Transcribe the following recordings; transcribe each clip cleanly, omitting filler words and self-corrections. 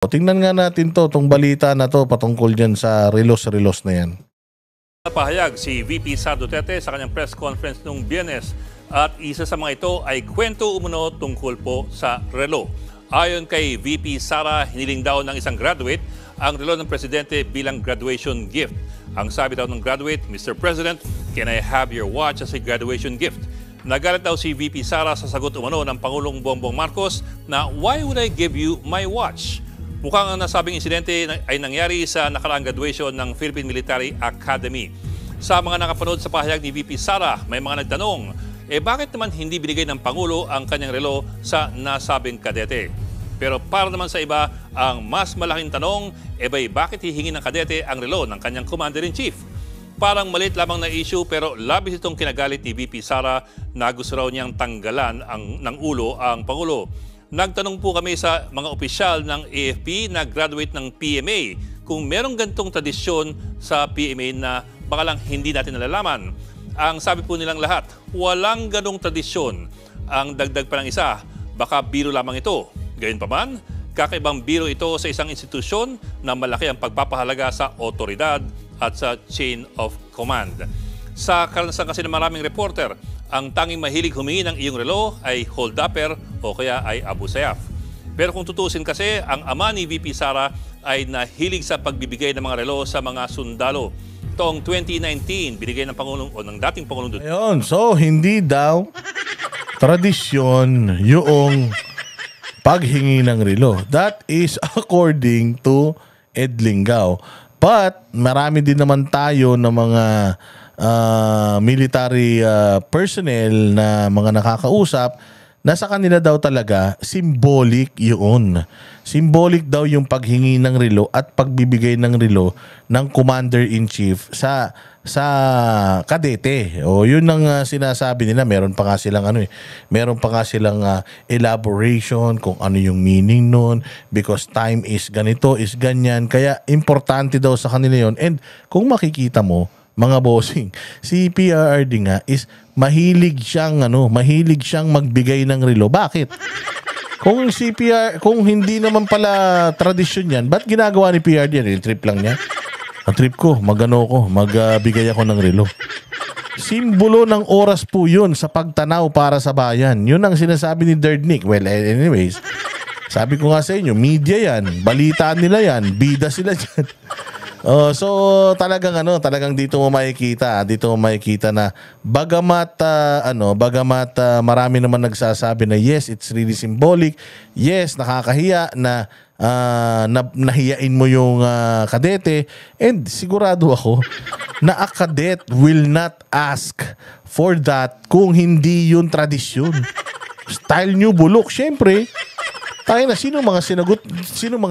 Tingnan nga natin tong balita na to patungkol dyan sa relos-relos na yan. Napahayag si VP Sara Duterte sa kanyang press conference noong Biyernes at isa sa mga ito ay kwento umuno tungkol po sa relo. Ayon kay VP Sara, hiniling daw ng isang graduate ang relo ng presidente bilang graduation gift. Ang sabi daw ng graduate, "Mr. President, can I have your watch as a graduation gift?" Nagalit daw si VP Sara sa sagot umano ng Pangulong Bongbong Marcos na, "Why would I give you my watch?" Mukhang ang nasabing insidente ay nangyari sa nakaraang graduation ng Philippine Military Academy. Sa mga nakapanood sa pahayag ni VP Sara, may mga nagtanong, bakit naman hindi binigay ng Pangulo ang kanyang relo sa nasabing kadete? Pero para naman sa iba, ang mas malaking tanong, bakit hihingi ng kadete ang relo ng kanyang Commander-in-Chief? Parang maliit lamang na issue pero labis itong kinagalit ni VP Sara na gusto raw niyang tanggalan ng ulo ang Pangulo. Nagtanong po kami sa mga opisyal ng AFP na graduate ng PMA kung merong gantong tradisyon sa PMA na baka lang hindi natin nalalaman. Ang sabi po nilang lahat, walang ganong tradisyon. Ang dagdag pa ng isa, baka biro lamang ito. Gayunpaman, kakaibang biro ito sa isang institusyon na malaki ang pagpapahalaga sa otoridad at sa chain of command. Sa karanasan kasi ng maraming reporter, ang tanging mahilig humingi ng iyong relo ay hold-upper o kaya ay Abu Sayyaf. Pero kung tutusin kasi, ang ama ni VP Sara ay nahilig sa pagbibigay ng mga relo sa mga sundalo. Taong 2019, binigay ng Pangulong o ng dating Pangulong Duterte. Ayun, so hindi daw tradisyon yung paghingi ng relo. That is according to Ed Lingao. But marami din naman tayo na mga military personnel na mga nakakausap na sa kanila daw talaga symbolic yun. Symbolic daw yung paghingi ng relo at pagbibigay ng relo ng Commander-in-Chief sa kadete. O yun ang sinasabi nila. Meron pa nga silang elaboration kung ano yung meaning nun because time is ganito, is ganyan. Kaya importante daw sa kanila yun. And kung makikita mo, mga bossing, si PRRD nga is mahilig siyang magbigay ng relo. Bakit? Kung hindi naman pala tradisyon yan, ba't ginagawa ni PRRD yan? Trip lang niya. Ang trip ko, magbigay ako ng relo. Simbolo ng oras po yun sa pagtanaw para sa bayan. Yun ang sinasabi ni Derdnick. Well, anyways, sabi ko nga sa inyo, media yan, balita nila yan, bida sila dyan. So talagang dito mo makikita na bagamat marami naman nagsasabi na yes, it's really symbolic. Yes, nakakahiya na nahiyain mo yung kadete, and sigurado ako na a cadet will not ask for that kung hindi yun tradisyon. Style nyo bulok, syempre. Tayo na, sino mga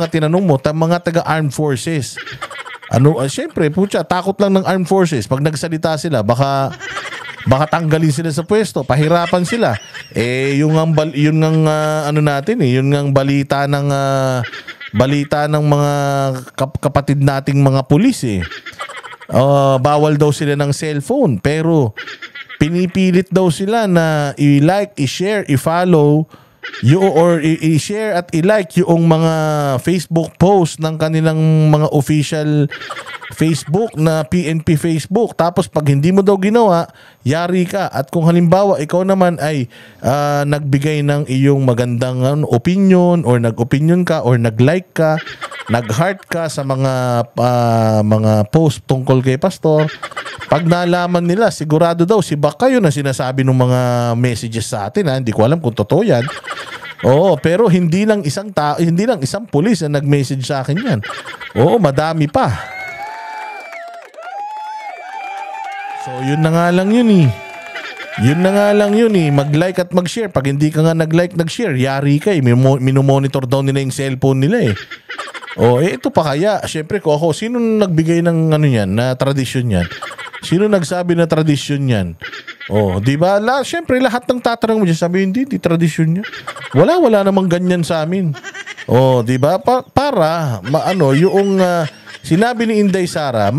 tinanong mo? Mga taga-armed forces. Siyempre, takot lang ng armed forces. Pag nagsalita sila, baka tanggalin sila sa pwesto, pahirapan sila. Yun ang balita ng mga kapatid nating mga pulis bawal daw sila ng cellphone, pero pinipilit daw sila na i-like, i-share, i-follow or i-share at i-like yung mga Facebook post ng kanilang mga official Facebook na PNP Facebook. Tapos pag hindi mo daw ginawa, yari ka. At kung halimbawa ikaw naman ay nagbigay ng iyong magandang opinion or nag-opinion ka or nag-like ka, nag-heart ka sa mga post tungkol kay Pastor, pag nalaman nila, sigurado daw si Baka yun na sinasabi ng mga messages sa atin. Hindi ko alam kung totoo yan. Oo, pero hindi lang isang pulis na nag-message sa akin yan. Oo, madami pa. So, yun na nga lang yun mag-like at mag-share. Pag hindi ka nga nag-like, nag-share, yari ka minomonitor daw nila yung cellphone nila ito pa kaya. Siyempre ko ako, sino nagbigay ng na tradisyon yan? Sino nagsabi na tradisyon yan? Di ba? Siyempre lahat ng tatanong mo diyan, sabi hindi tradisyon niya. Wala namang ganyan sa amin. Di ba? Para yung sinabi ni Inday Sara,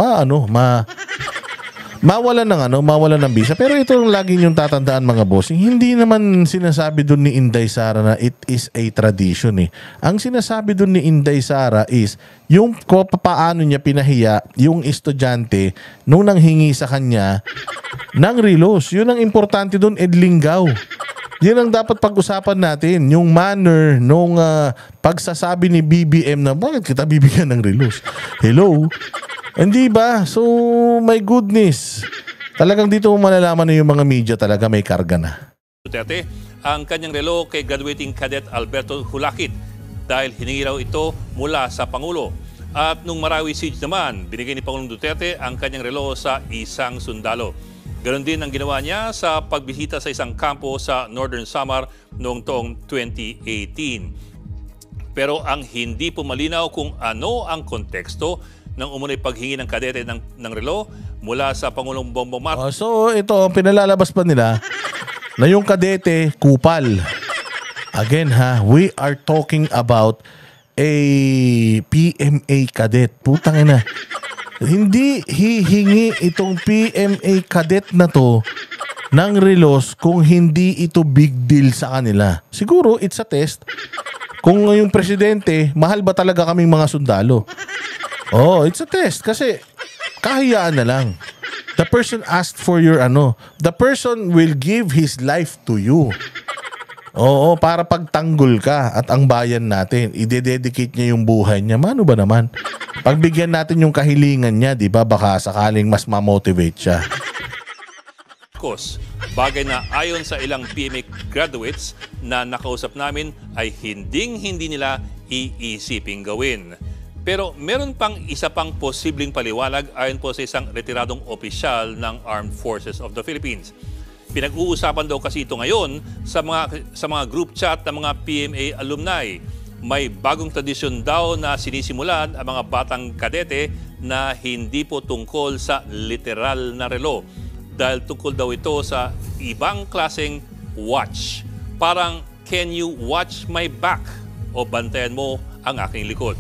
mawalan ng mawalan ng visa. Pero ito ang lagi niyong tatandaan mga bossing. Hindi naman sinasabi doon ni Inday Sara na it is a tradition eh. Ang sinasabi doon ni Inday Sara is yung paano niya pinahiya yung estudyante nung nanghingi sa kanya ng relos. Yun ang importante doon, Edlinggaw. Yun ang dapat pag-usapan natin. Yung manner nung pagsasabi ni BBM na bakit kita bibigyan ng relos? Hello? Hindi ba? So, my goodness. Talagang dito mo malalaman na yung mga media talaga may karga na. Duterte ang kanyang relo kay graduating cadet Alberto Hulakit dahil hiningi raw ito mula sa Pangulo. At nung Marawi Siege naman, binigay ni Pangulong Duterte ang kanyang relo sa isang sundalo. Ganon din ang ginawa niya sa pagbisita sa isang kampo sa Northern Samar noong taong 2018. Pero ang hindi po malinaw kung ano ang konteksto ng umunay paghingi ng kadete ng relo mula sa Pangulong Bongbong Marcos. So ito, pinalalabas pa nila na yung kadete kupal. Again we are talking about a PMA cadet. Putang ina. Hindi hihingi itong PMA cadet na to ng relos kung hindi ito big deal sa kanila. Siguro it's a test. Kung yung presidente, mahal ba talaga kaming mga sundalo? Oh, it's a test kasi kahiyaan na lang. The person asked for your the person will give his life to you. Oo, para pagtanggol ka at ang bayan natin, ide-dedicate niya yung buhay niya. Mano ba naman? Pagbigyan natin yung kahilingan niya, di ba? Baka sakaling mas ma-motivate siya. Bagay na ayon sa ilang PMA graduates na nakausap namin ay hindi nila iisiping gawin. Pero meron pang isa pang posibleng paliwanag ayon po sa isang retiradong opisyal ng Armed Forces of the Philippines. Pinag-uusapan daw kasi ito ngayon sa mga group chat ng mga PMA alumni. May bagong tradisyon daw na sinisimulan ang mga batang kadete na hindi po tungkol sa literal na relo. Dahil tungkol daw ito sa ibang klaseng watch. Parang, can you watch my back? O bantayan mo ang aking likod.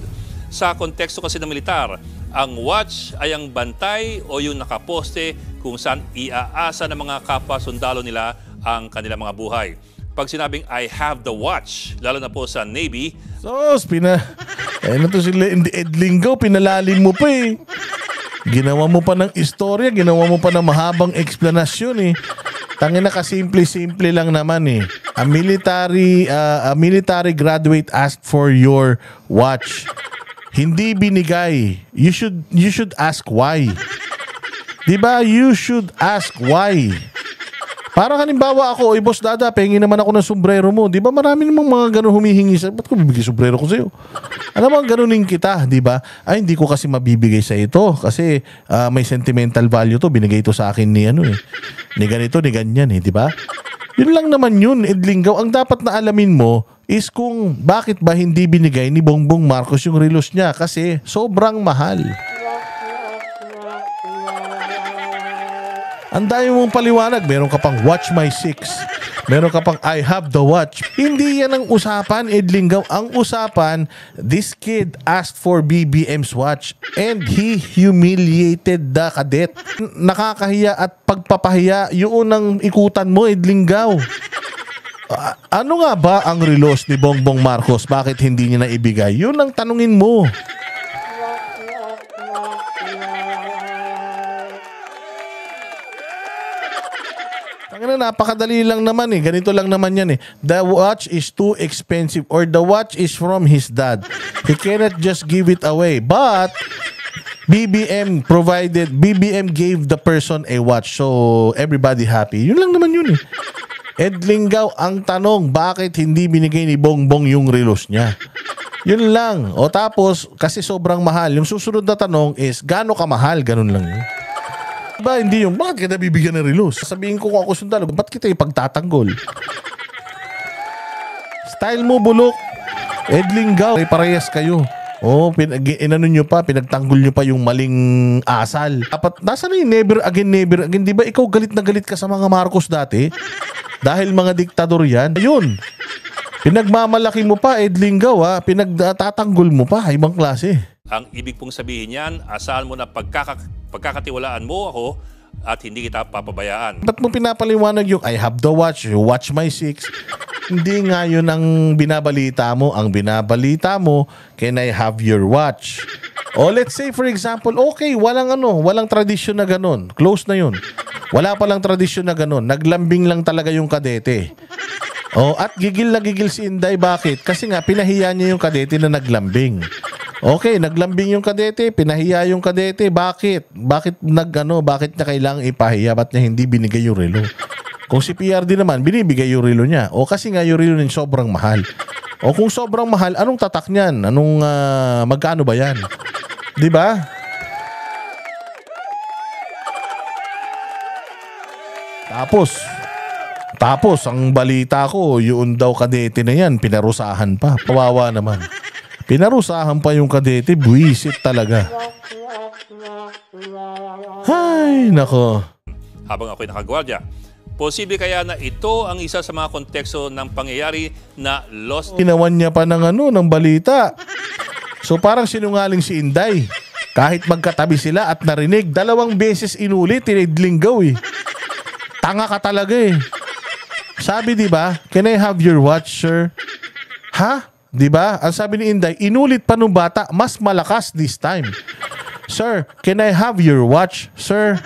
Sa konteksto kasi ng militar, ang watch ay ang bantay o yung nakaposte kung saan iaasa ng mga kapwa sundalo nila ang kanilang mga buhay. Pag sinabing, I have the watch, lalo na po sa Navy. Sos, na to si Edlinggaw, pinalalim mo pa eh. Ginawa mo pa ng istorya, ginawa mo pa ng mahabang eksplanasyon eh. Tangina ka simple lang naman eh. A military graduate asked for your watch. Hindi binigay. You should ask why. 'Di ba? You should ask why. Para halimbawa ako, boss Dada, pengi naman ako ng sombrero mo. 'Di ba? Marami namang mga ganun humihingi sa, ba't ko bibigay sombrero ko sa iyo? Alam mo, ganunin kita, 'di ba? Ay, hindi ko kasi mabibigay sa ito kasi may sentimental value to, binigay ito sa akin ni ni ganito, ni ganyan 'di ba? Yun lang naman yun, Edlinggaw. Ang dapat na alamin mo is kung bakit ba hindi binigay ni Bongbong Marcos yung relos niya kasi sobrang mahal. Ang dami mong paliwanag. Meron ka pang watch my 6. Meron ka pang I have the watch. Hindi yan ang usapan, Edlinggaw. Ang usapan, this kid asked for BBM's watch and he humiliated the cadet. Nakakahiya at pagpapahiya, yun ang ikutan mo, Edlinggaw. Ano nga ba ang relos ni Bongbong Marcos? Bakit hindi niya naibigay? Yun ang tanungin mo. Napakadali lang naman eh. Ganito lang naman yan eh. The watch is too expensive or the watch is from his dad. He cannot just give it away. But BBM gave the person a watch. So everybody happy. Yun lang naman yun eh. Edlinggaw, ang tanong, bakit hindi binigay ni Bongbong yung relos niya? Yun lang. O tapos, kasi sobrang mahal. Yung susunod na tanong is, gaano kamahal? Ganun lang yun. Diba, hindi yung, bakit kita bibigyan ng relos? Sabihin ko kung ako sundalo, ba't kita ipagtatanggol? Style mo, bulok. Edlinggaw, parehas kayo. Oh, inano nyo pa, pinagtanggol nyo pa yung maling asal. Dapat, nasa na yung never again. Di ba ikaw galit na galit ka sa mga Marcos dati? Dahil mga diktador yan. Ayun. Pinagmamalaki mo pa, Edlinggaw, ha? Pinagtatanggol mo pa, ibang klase. Ang ibig pong sabihin yan, asahan mo na pagkakatiwalaan mo ako at hindi kita papabayaan. Ba't mo pinapaliwanag yung I have the watch, you watch my 6? Hindi nga yun ang binabalita mo. Ang binabalita mo, can I have your watch? O let's say for example, okay, walang tradisyon na ganun. Close na yun. Wala palang tradisyon na ganun. Naglambing lang talaga yung kadete. O at gigil na gigil si Inday. Bakit? Kasi nga pinahiya niya yung kadete na naglambing. Okay, naglambing yung kadete, pinahiya yung kadete. Bakit? Bakit niya kailangang ipahiya? Ba't niya hindi binigay yung relo? Kung si PRD naman, binibigay yung relo niya. O kasi nga yung relo niya sobrang mahal. O kung sobrang mahal, anong tatak niyan? Magkano ba yan? Di ba? Tapos, ang balita ko, yun daw kadete na yan, pinarusahan pa. Kawawa naman. Pinarusahan pa yung kadete, buwisit talaga. Ay, nako. Habang ako'y nakagwardya, posible kaya na ito ang isa sa mga konteksto ng pangyayari na lost. Ginawan niya pa ng balita. So parang sinungaling si Inday. Kahit magkatabi sila at narinig, 2 beses inulit, tinidlinggaw eh. Tanga ka talaga eh. Sabi, di ba, can I have your watch, sir? Ha? Di ba? Ang sabi ni Inday, inulit pa nung bata, mas malakas this time. Sir, can I have your watch, sir?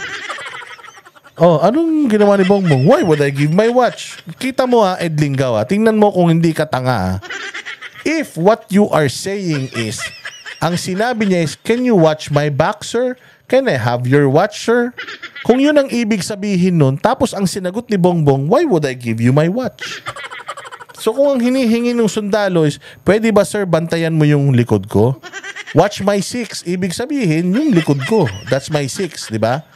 Oh, anong ginawa ni Bongbong? Why would I give my watch? Kita mo ha, Edlinggaw ha. Tingnan mo kung hindi ka tanga ha. If what you are saying is, ang sinabi niya is, can you watch my back, sir? Can I have your watch, sir? Kung yun ang ibig sabihin nun, tapos ang sinagot ni Bongbong, why would I give you my watch? So kung ang hinihingi ng sundalo is, pwede ba sir, bantayan mo yung likod ko? Watch my 6. Ibig sabihin, yung likod ko. That's my 6, di ba?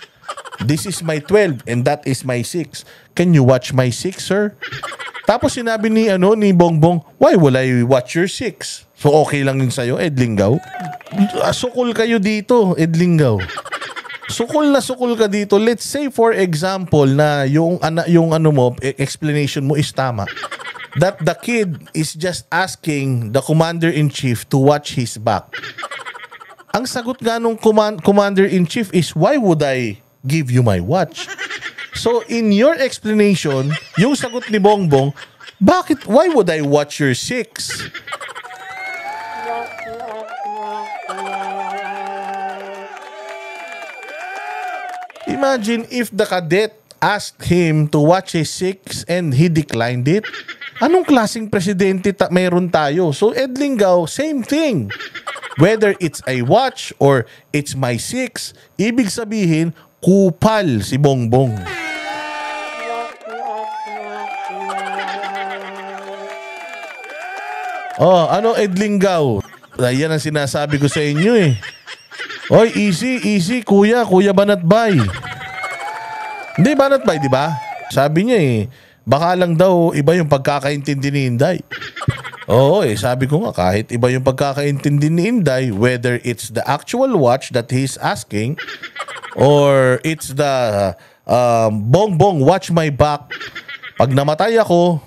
This is my 12 and that is my 6. Can you watch my 6, sir? Tapos sinabi ni Bongbong, why will I watch your 6? So okay lang yun sa'yo, Edlinggaw? Sukol kayo dito, Edlinggaw. Sukol ka dito. Let's say for example na yung explanation mo is tama. That the kid is just asking the commander-in-chief to watch his back. Ang sagot nga nung commander-in-chief is, why would I give you my watch? So in your explanation, yung sagot ni Bongbong, why would I watch your 6? Imagine if the cadet asked him to watch his 6 and he declined it. Anong klaseng presidente mayroon tayo? So Edlinggaw, same thing. Whether it's a watch or it's my 6, ibig sabihin, kupal si Bongbong. Oh, Edlinggaw? Yan ang sinasabi ko sa inyo eh. Oy, easy, kuya Banatbay. Hindi, Banatbay, di ba? Sabi niya eh, baka lang daw iba yung pagkakaintindi ni Inday. Oo, sabi ko nga, kahit iba yung pagkakaintindi ni Inday, whether it's the actual watch that he's asking, or it's the Bongbong, watch my back. Pag namatay ako,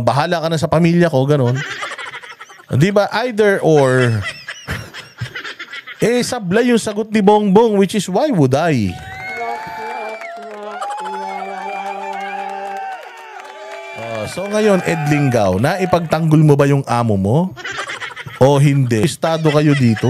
bahala ka na sa pamilya ko, ganun. Di ba? Either or. Sablay yung sagot ni Bongbong, which is, why would I? So ngayon, Edlinggaw, naipagtanggol mo ba yung amo mo? O hindi? Estado kayo dito.